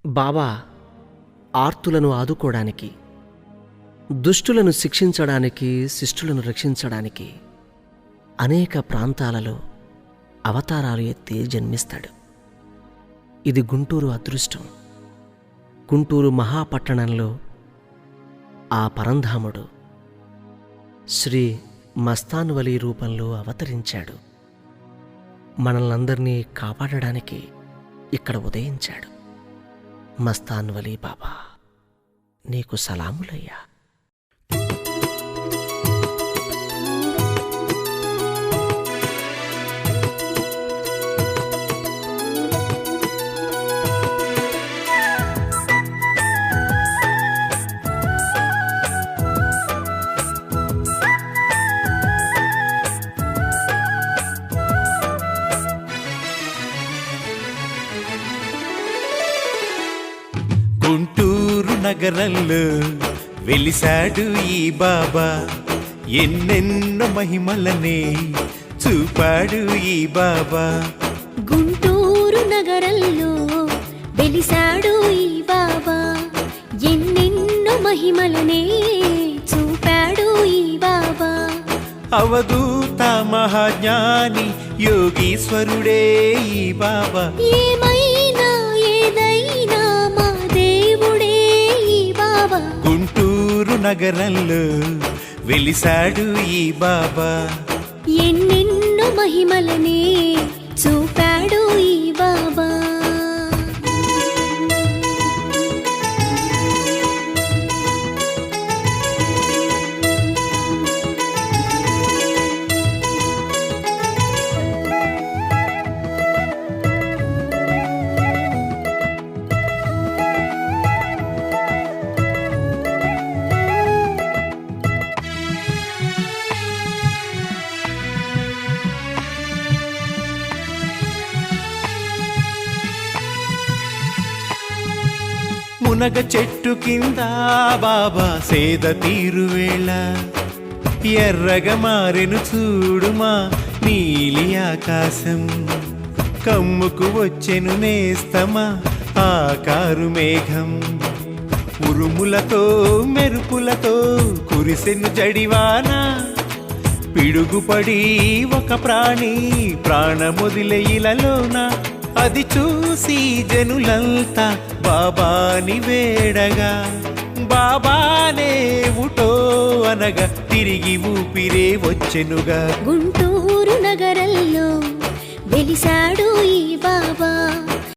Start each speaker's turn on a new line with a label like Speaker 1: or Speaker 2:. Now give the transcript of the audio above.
Speaker 1: బాబా ఆర్తులను ఆదుకోవడానికి, దుష్టులను శిక్షించడానికి, శిష్టులను రక్షించడానికి అనేక ప్రాంతాలలో అవతారాలు ఎత్తి జన్మిస్తాడు. ఇది గుంటూరు అదృష్టం. గుంటూరు మహాపట్టణంలో ఆ పరంధాముడు శ్రీ మస్తాన్ వలీ రూపంలో అవతరించాడు. మనల్నందరినీ కాపాడడానికి ఇక్కడ ఉదయించాడు. మస్తాన్ వలీ బాబా, నీకు సలాములయ్యా.
Speaker 2: గుంటూరు నగరంలో వెలిసాడు ఈ బాబా, ఎన్నెన్నో మహిమలనే చూపాడు ఈ బాబా.
Speaker 3: గుంటూరు నగరంలో వెలిసాడు ఈ బాబా, ఎన్నెన్నో మహిమలనే చూపాడు ఈ బాబా.
Speaker 2: అవధూత మహాజ్ఞాని యోగీశ్వరుడే ఈ బాబా.
Speaker 3: ఏమైనా ఏదైనా మా దేవుడే ఈ బాబా.
Speaker 2: గుంటూరు నగరంలో వెలిసాడు ఈ బాబా,
Speaker 3: ఎన్నెన్నో మహిమలనే చూపాడు ఈ బాబా.
Speaker 2: మునగ చెట్టు కింద బాబా సేద తీరువేళ, ఎర్రగా మారెను చూడుమా నీలి ఆకాశం. కమ్ముకు వచ్చెను నేస్తమా ఆకారు మేఘం, ఉరుములతో మెరుపులతో కురిసెను జడివాన. పిడుగుపడి ఒక ప్రాణి ప్రాణమొదిలే ఇలలోన, అది చూసి జనులంతా బాబాని వేడగా, బాబానే ఉటో అనగా తిరిగి ఊపిరే వచ్చెనుగా.
Speaker 3: గుంటూరు నగరంలో వెలిసాడు ఈ బాబా,